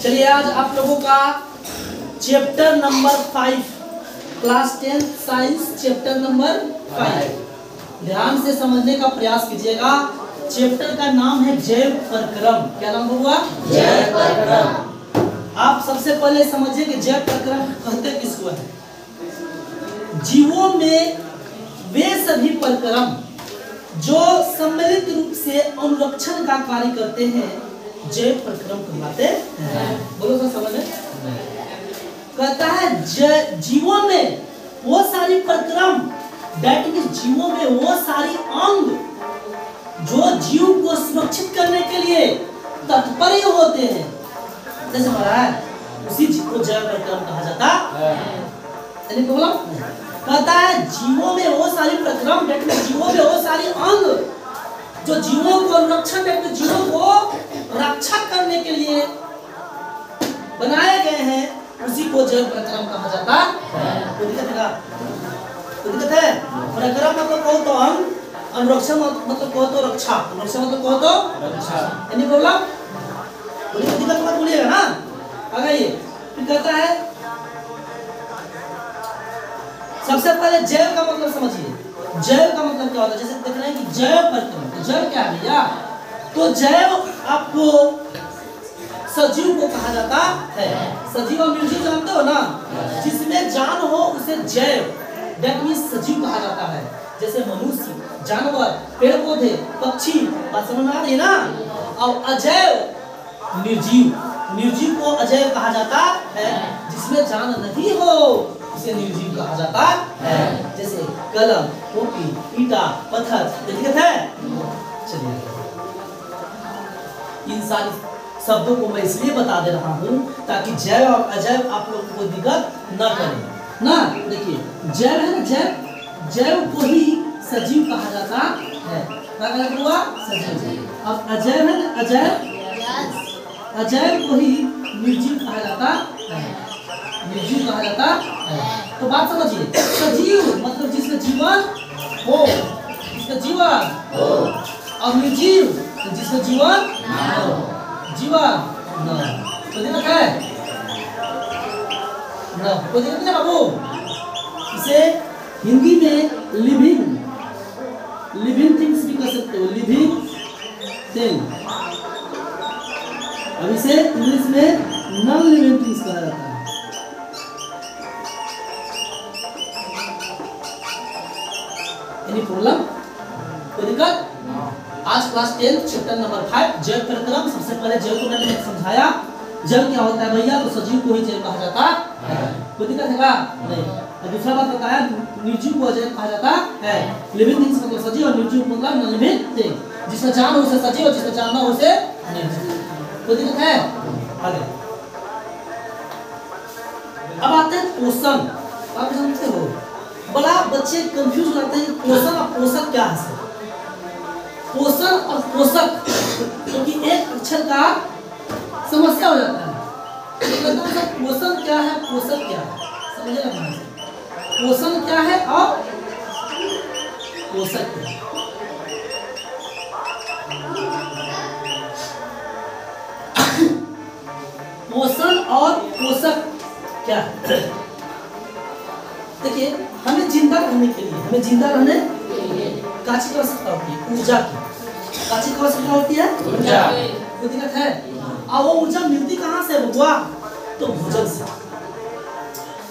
चलिए आज आप लोगों का chapter number 5 class 10 science chapter number 5 ध्यान से समझने का प्रयास कीजिएगा। चैप्टर का नाम है जैव प्रक्रम। क्या नाम हुआ? जैव प्रक्रम। आप सबसे पहले समझिए कि जैव प्रक्रम कहते किसको है। जीवों में वे सभी प्रक्रम जो सम्मिलित रूप से अनुरक्षण का कार्य करते हैं जैव प्रक्रम कहलाते हैं। बोलो सर समझ में? कहता है जीवों में वो सारी प्रक्रम दैट मींस जीवों में वो सारी अंग जो जीव को सुरक्षित करने के लिए तत्पर होते हैं, जैसे महाराज उसी जीव को जैव प्रक्रम कहा जाता है। बोला कहता है जीवों में वो सारी प्रक्रम दैट मींस जीवों में वो सारी अंग जो जीवों को अनुरक्षण जीवों को रक्षा करने के लिए बनाए गए हैं उसी को जैव प्रक्रम कहा जाता है। कोई दिक्कत है? प्रक्रम मतलब कहो तो अंग, अनुरक्षण मतलब कहो तो रक्षा, अनुरक्षण मतलब कहो तो रक्षा। यानी प्रॉब्लम दिक्कत मत बोलिएगा ना। आगे ये फिर कहता है सबसे पहले जैव का मतलब समझिए। जैव का मतलब क्या होता है? जैसे देख रहे हैं कि जैव प्रक्रम, तो जैव क्या है भैया? तो जैव आपको सजीव को कहा जाता है। सजीव और निर्जीव जानते हो ना? जिसमें जान हो उसे जैव दैट मींस सजीव कहा जाता है। जैसे मनुष्य, जानवर, पेड़ पौधे, पक्षी, बात समझ में आ रही है ना? और अजैव निर्जीव, निर्जीव को अजैव कहा जाता है। जिसमें जान नहीं हो उसे निर्जीव कहा जाता है। जैसे कलम, कॉपी, ईटा, पत्थर। दिक्कत है? चलिए इन सारी शब्दों को मैं इसलिए बता दे रहा हूँ ताकि जैव और अजैव आप लोगों को दिक्कत न करे ना। देखिए जैव है ना, जैव को ही सजीव कहा जाता है। क्या कहते हुआ? सजीव। अब अजैव है ना, अजैव को ही निर्जीव कहा जाता है। निर्जीव कहा जाता है। तो बात समझिए, सजीव मतलब जिसका जीवन हो, जिसका जीवन हो, और निर्जीव जिसका जीवन न हो, जीवन न। तो दिक्कत है ना? कोई दिक्कत नहीं बाबू। इसे हिंदी में लिविंग थिंग्स भी कह सकते हो, लिविंग थिंग। अब इसे इंग्लिश में नॉन लिविंग थिंग्स कहा जाता है। प्रॉब्लम? कोई दिक्कत? आज क्लास 10 चैप्टर नंबर 5 जैव प्रक्रम। सबसे पहले जैव को मैंने समझाया। जैव क्या होता है भैया? तो सजीव को ही जैव कहा जाता है। कोई दिक्कत है क्या? नहीं। और दूसरा बात बताया निर्जीव को अजैव कहा जाता है। लिविंग थिंग्स मतलब सजीव और निर्जीव मतलब नॉन लिविंग थिंग। जिसमें जान हो उसे सजीव और जिसमें जान ना हो उसे निर्जीव। कोई दिक्कत है? आगे अब आते हैं पोषण। आप जानते हो बड़ा बच्चे कंफ्यूज हो जाते हैं पोषण और पोषक क्या है। पोषण और पोषक क्योंकि एक अक्षर का समस्या हो जाता है। पोषण क्या है, पोषक क्या है, समझिएगा। पोषण क्या है और पोषक क्या है। पोषण और पोषक क्या है? देखिए हमें जिंदा रहने के लिए, हमें जिंदा रहने काची की आवश्यकता होती है, ऊर्जा की। काची की आवश्यकता होती है ऊर्जा। कोई दिक्कत है? और वो ऊर्जा मिलती कहाँ से हुआ? तो भोजन से।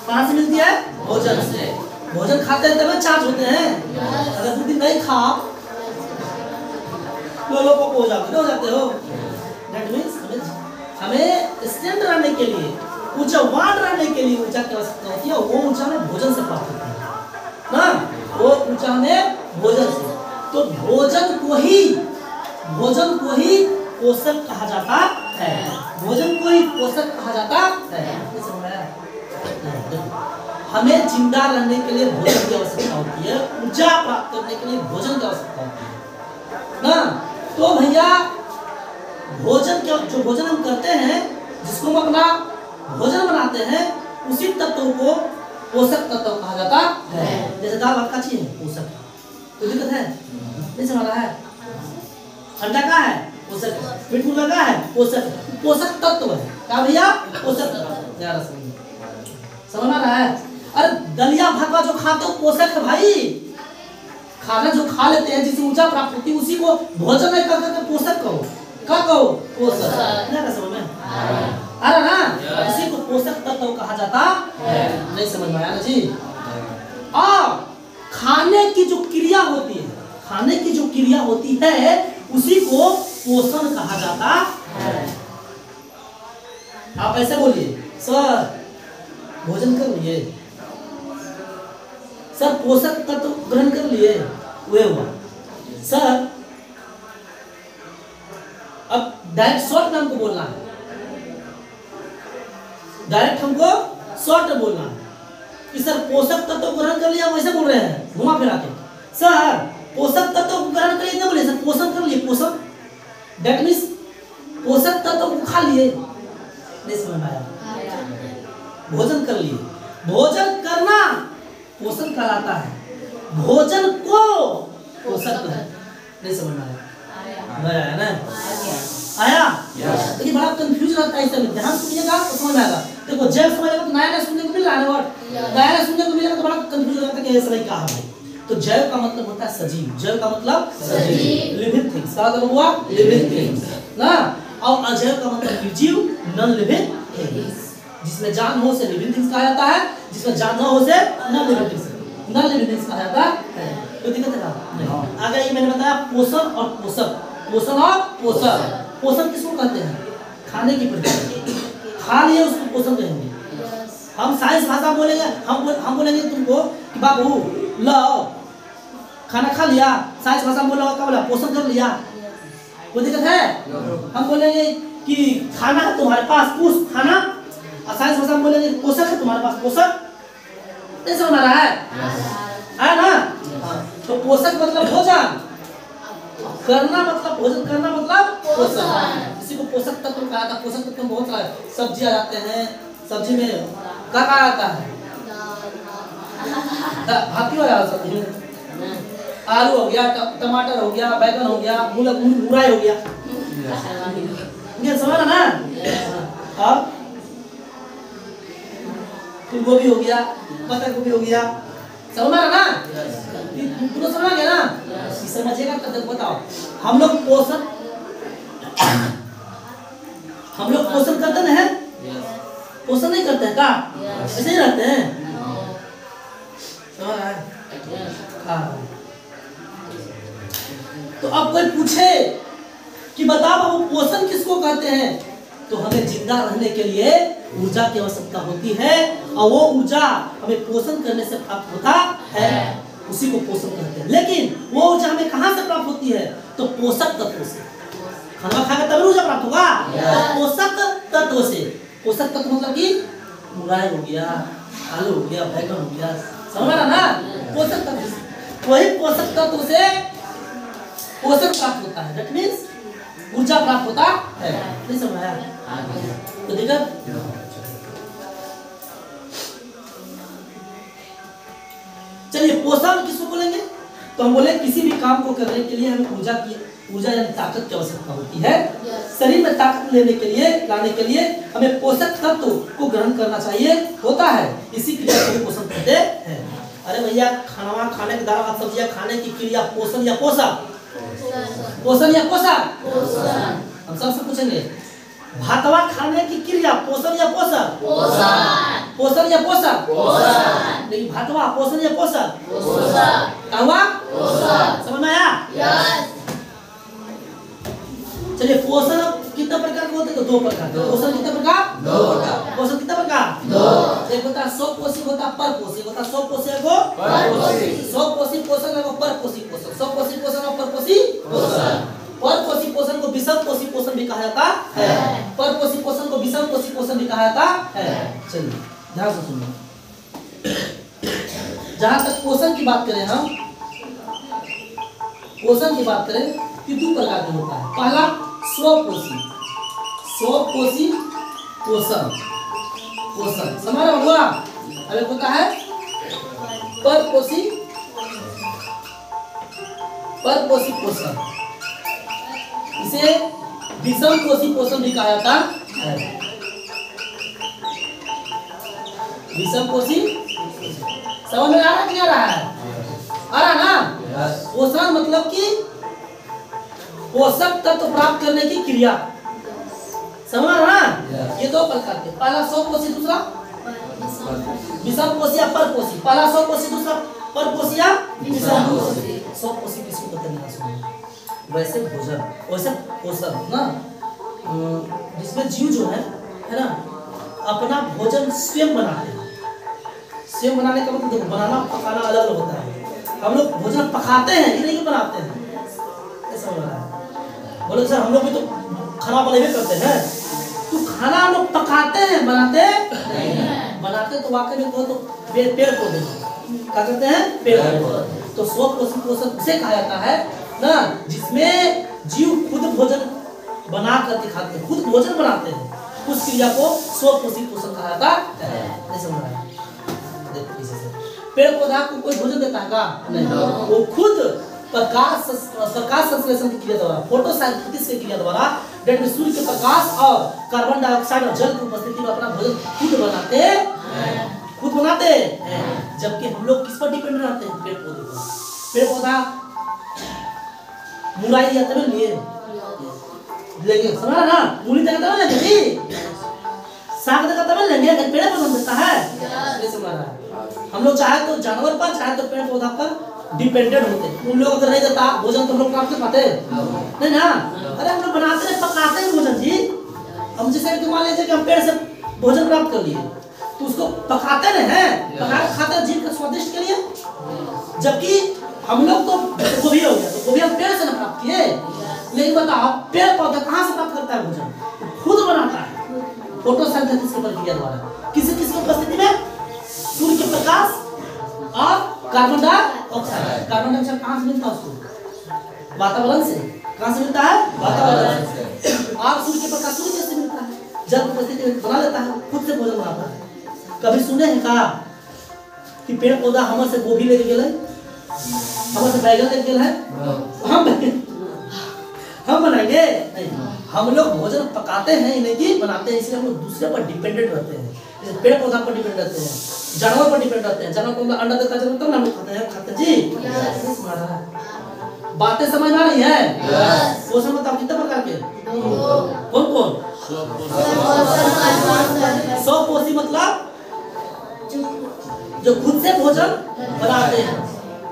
कहाँ से मिलती है? भोजन से। भोजन खाते हैं तब चार्ज होते हैं। अगर 2 दिन नहीं खा लोगों को हो जाते हो। दैट मींस हमें स्टैंड रहने के लिए, ऊर्जावान रहने के लिए ऊर्जा की आवश्यकता होती है। वो ऊर्जा में भोजन से प्राप्त होती है ना। वो ऊर्जा में भोजन से। तो भोजन को ही पोषक कहा जाता है। भोजन को ही पोषक कहा जाता है। हमें जिंदा रहने के लिए भोजन की आवश्यकता होती है, ऊर्जा प्राप्त करने के लिए भोजन की आवश्यकता होती है ना। तो भैया भोजन क्या, जो भोजन हम करते हैं, जिसको हम अपना भोजन बनाते हैं, उसी तत्व को पोषक तत्व कहा जाता है। जैसे दाल भात का चीज है पोषक। कोई दिक्कत है? जैसे हमारा है अंडा का है पोषक, मीट मुर्गा का है पोषक, पोषक तत्व है। क्या भैया? पोषक तत्व। समझ में आ रहा है? अरे दलिया भात जो खाते हो पोषक है भाई, खाना जो खा लेते हैं जिससे ऊर्जा प्राप्त होती है उसी को भोजन नहीं करके पोषक कहो। क्या कहो? पोषक। क्या समझ में आ रहा ना? इसी को पोषक तत्व कहा जाता है। नहीं समझ में आया ना जी? और खाने की जो क्रिया होती है, खाने की जो क्रिया होती है उसी को पोषण कहा जाता है। आप ऐसे बोलिए, सर भोजन कर लिए, सर पोषक तत्व ग्रहण कर लिए, वे हुआ सर। अब डायरेक्ट शॉर्ट में हमको बोलना है, डायरेक्ट हमको शॉर्ट में बोलना है कि सर पोषक तत्व ग्रहण कर लिया, वैसे बोल रहे हैं घुमा फिरा के। सर पोषक तत्व ग्रहण कर लिए, बोले सर पोषण कर लिए, पोषण दैट मींस पोषक तत्व को खा लिए। नहीं समझ में आया? भोजन कर लिए, भोजन करना पोषण कहलाता है, भोजन को पोषक नहीं समझ में आया? आया ना? आया? लेकिन बड़ा कंफ्यूज रहता है, इसमें ध्यान सुनिएगा तो समझ में आएगा। देखो जब समझेगा तो नया नया सुनने को मिल रहा है ना, वर्ड नया सुनने को मिलेगा तो बड़ा कंफ्यूज रहता है कि ये सही कहा भाई। तो जैव का मतलब होता है सजीव, जैव का मतलब सजीव, लिविंग थिंग्स का मतलब हुआ लिविंग थिंग्स ना, और अजैव का मतलब निर्जीव, नॉन लिविंग थिंग्स। जिसमें जान हो से लिविंग थिंग्स कहा जाता है, जिसमें जान न हो से non living things, non living things कहा जाता है। तो दिक्कत है नहीं। आगे ये मैंने बताया पोषण और पोषक, पोषण और पोषक। पोषण किसको कहते हैं? खाने की प्रक्रिया, खा लिए उसको पोषण कहेंगे। हम साइंस भाषा बोलेंगे, हम बोलेंगे तुमको कि बाबू लो खाना खा लिया, साइंस भाषा में बोला क्या बोला? पोषण कर लिया। कोई दिक्कत है? हम बोलेंगे कि खाना है तुम्हारे पास, पूछ खाना, और साइंस भाषा में बोलेंगे पोषक है तुम्हारे पास, पोषक। नहीं समझ आ रहा है ना? तो पोषक मतलब भोजन करना, मतलब भोजन करना मतलब पोषण। इसी को पोषक तत्व कहा था। पोषक तत्व में बहुत सारे सब्जी आ जाते हैं, सब्जी में क्या आता है? भाती वाला सब्जी में आलू हो गया, टमाटर हो गया, बैगन हो गया, मुरई हो गया, समझ ना? और फूल गोभी हो गया, पत्ता गोभी हो गया, समझ में ना? पूरा समझ गया ना? समझिएगा तब बताओ। हम लोग पोषण करते हैं, पोषण नहीं करते हैं का? ऐसे ही रहते हैं। समझ रहा है? तो अब कोई पूछे कि बताओ बाबू पोषण किसको कहते हैं, तो हमें जिंदा रहने के लिए ऊर्जा की आवश्यकता होती है, और वो ऊर्जा हमें पोषण करने से प्राप्त होता है, उसी को पोषण कहते हैं। लेकिन वो ऊर्जा हमें कहाँ से प्राप्त होती है? तो पोषक तत्वों से। खाना खाकर तब ऊर्जा प्राप्त होगा, तो पोषक तत्वों से। पोषक तत्व मतलब कि मुरई हो गया, आलू हो गया, बैगन हो गया, समझ रहा ना? पोषक तत्व, वही पोषक तत्व से पोषण प्राप्त होता है, दैट मींस ऊर्जा प्राप्त होता है। नहीं समझ आया? तो दिक्कत चलिए पोषण किसको बोलेंगे? तो हम बोले किसी भी काम को करने के लिए हमें ऊर्जा यानी ताकत की आवश्यकता होती है। शरीर में ताकत लाने के लिए हमें पोषक तत्व को ग्रहण करना चाहिए होता है, इसी क्रिया को पोषण कहते हैं। अरे भैया खाना खाने के दाल भात सब्जियां खाने की क्रिया पोषण या पोषक? पोषण या पोषक? हम सबसे पूछेंगे भातवा खाने की क्रिया पोषण या पोषक? पोषण या पोषक? लेकिन भातवा पोषण या पोषक? समझ में आया? चलिए पोषण कितने प्रकार के होते हैं? तो 2 प्रकार। पोषण कितने प्रकार? 2 प्रकार। पोषण कितने प्रकार? एक होता है स्वपोषी, होता है परपोषी। होता है स्वपोषी को परपोषी, स्वपोषी पोषण को परपोषी पोषण, स्वपोषी पोषण और परपोषी पोषण। परपोषी पोषण को विषम पोषी पोषण भी कहा जाता है, परपोषी पोषण को विषम पोषी पोषण भी कहा जाता है। चलिए ध्यान से सुनिए, जहां तक पोषण की बात करें हम, पोषण की बात करें कि 2 प्रकार का होता है। पहला स्वपोषी, स्वपोषी पोषण, पोषण समझ रहे हो? अब एक होता है परपोषी, परपोषी पोषण, इसे विषम पोषी पोषण भी कहा जाता है। विषमपोषी समझ में आ रहा है नहीं आ रहा है? आ रहा ना? पोषण मतलब कि पोषक तत्व प्राप्त करने की क्रिया, समझ रहा ना? ये दो प्रकार के, पहला स्वपोषी दूसरा विषमपोषी या परपोषी। पहला स्वपोषी दूसरा परपोषी या विषमपोषी। स्वपोषी किसको कहते हैं सुनो, वैसे भोजन वैसे पोषण ना जिसमें जीव जो है ना अपना भोजन स्वयं बनाते हैं। स्वयं बनाने का मतलब देखो बनाना पकाना अलग अलग होता है। हम लोग भोजन पकाते हैं ये नहीं बनाते हैं, ऐसा हो रहा है। बोले सर हम लोग भी तो खाना बनावे करते हैं, तो खाना हम लोग पकाते हैं बनाते नहीं। बनाते तो वाकई में तो पेड़ पौधे क्या करते हैं, पेड़ पौधे। तो स्वपोषी पोषण उसे कहा जाता है ना जिसमें जीव खुद भोजन बना करके खाते हैं, खुद भोजन बनाते हैं, उस क्रिया को स्वपोषी पोषण कहा जाता है। नहीं समझ रहा है? देखो इसी से पेड़ पौधा को कोई भोजन देता है का नहीं, वो खुद प्रकाश संश्लेषण की क्रिया द्वारा, फोटोसिंथेसिस की क्रिया द्वारा डेट में सूर्य के प्रकाश और कार्बन डाइऑक्साइड और जल की उपस्थिति में अपना भोजन खुद बनाते हैं। जबकि हम लोग किस पर डिपेंड रहते हैं, पेड़ पौधे पर। पेड़ पौधा मुराई जाते हैं लिए लेंगे, समझा ना? मूली तक तब लेंगे, साग तक तब लेंगे, पेड़ पर बन देता है। ये समझ रहा है? हम लोग चाहे तो जानवर पर चाहे तो पेड़ पौधा पर डिपेंडेंट होते हैं। उन लोग अगर नहीं देता भोजन तो हम लोग प्राप्त कर पाते नहीं ना? अरे हम लोग बनाते हैं पकाते हैं भोजन जी। हम जैसे मान लीजिए कि हम पेड़ से भोजन प्राप्त कर लिए तो उसको पकाते नहीं हैं, पका के खाते हैं जीव के स्वादिष्ट के लिए। जबकि हम लोग तो गोभी हो गया, तो गोभी हम पेड़ से ना प्राप्त किए, लेकिन बताओ पेड़ पौधा कहाँ से प्राप्त करता है भोजन? खुद बनाता है फोटोसिंथेसिस की प्रक्रिया द्वारा। किसी किसी की उपस्थिति में सूर्य के प्रकाश और कार्बन डाइऑक्साइड। कार्बन डाइऑक्साइड कहाँ से मिलता है उसको? वातावरण से। कहाँ से मिलता है? वातावरण से। और सूर्य के प्रकाश सूर्य से मिलता है, जल की उपस्थिति में बना लेता है, खुद से भोजन बनाता है। कभी सुने हैं कहा कि पेड़ पौधा हमर से गोभी लेके गेले, हमर से बैगन लेके गेले है, हम बनाएंगे नहीं। हम लोग भोजन पकाते हैं नहीं कि बनाते हैं, इसलिए हम लोग दूसरे पर डिपेंडेंट रहते हैं। जैसे पेड़ पौधा पर डिपेंड रहते हैं, जानवर पर डिपेंड रहते हैं। जानवर को अंडा देता है जानवर, तब हम लोग खाते हैं जी। बातें समझ आ रही है? पोषण बताओ कितने प्रकार के? कौन कौन? स्वपोषी मतलब जो खुद से भोजन बनाते हैं,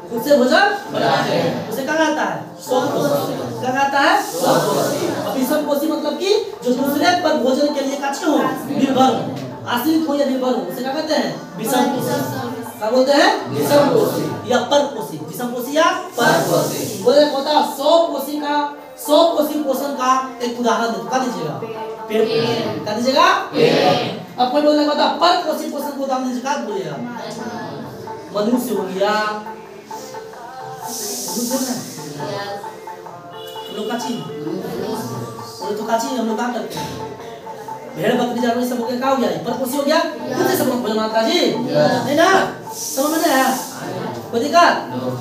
खुद से भोजन बनाते हैं, उसे क्या कहता है? स्वपोषी। क्या कहता है? स्वपोषी। और विषमपोषी मतलब कि जो दूसरे पर भोजन के लिए काचे हो, निर्भर हो, आश्रित हो या निर्भर हो, उसे क्या कहते हैं? विषमपोषी। क्या बोलते हैं? विषमपोषी या परपोषी। विषमपोषी या परपोषी। बोले होता स्वपोषी पोषण का एक उदाहरण बता दीजिएगा। पेड़ क्या दीजिएगा? अब कोई बोलने का परपोषी पोषण को उदाहरण दीजिएगा, बोलिएगा। मनुष्य हो गया, लोग काची तो काची हम लोग क्या करते हैं? भेड़ बकरी जानवर सब हो गया, क्या हो गया? परपोषी हो गया, खुद से सब लोग भोजन बनाता जी नहीं ना? समझ में नहीं आया? कोई दिक्कत?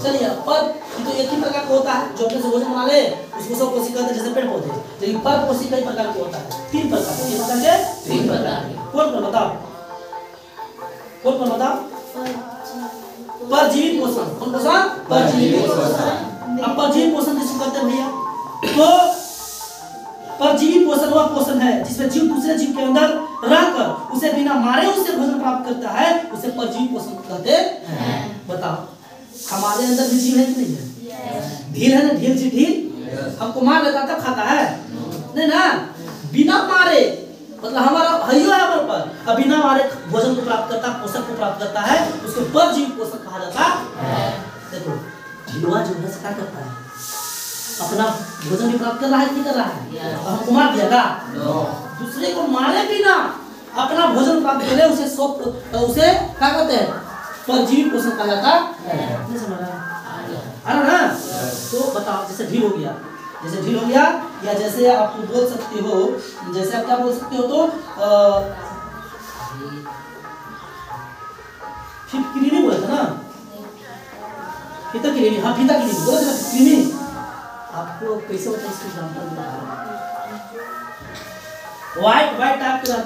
चलिए पर तो एक ही प्रकार का होता है जो अपने से भोजन बना ले उसको स्वपोषी कहते हैं, जैसे पेड़ पौधे। लेकिन परपोषी कई प्रकार का होता है, 3 प्रकार के। कितने प्रकार के? 3 प्रकार के। कौन बताओ? कौन बताओ? परजीवी पोषण। कौन पोषण? परजीवी पोषण। अब परजीवी पोषण किसको कहते हैं भैया? तो परजीवी पोषण वह पोषण है जिसमें जीव दूसरे जीव के अंदर रहकर उसे बिना मारे उससे भोजन प्राप्त करता है, उसे परजीवी पोषण कहते हैं। बताओ हमारे अंदर भी जीव है कि नहीं है? ढील है ना, ढील जी ढील हमको मार लेता तब खाता है नहीं ना? बिना मारे मतलब हमारा हयो है हमारे पर, अब बिना मारे भोजन को प्राप्त करता, पोषक को प्राप्त करता है, उसको परजीवी पोषण कहा जाता है। देखो ढीलवा जो है क्या करता है? अपना भोजन भी प्राप्त कर रहा है, नहीं कर रहा है? हमको मार दिया का? दूसरे को मारे बिना अपना भोजन प्राप्त करे उसे क्या कहते हैं? परजीवी पोषण कहा जाता है। नहीं समझ रहा है ना? तो बताओ जैसे ढील हो गया, जैसे ढील हो गया या जैसे आप बोल सकते हो, जैसे आप क्या बोल सकते हो तो फिटकिरी बोला था ना? फीता किरी, हाँ फीता किरी बोला था ना? किरी आपको कैसे बताइए इसको एग्जांपल? व्हाइट टाइप का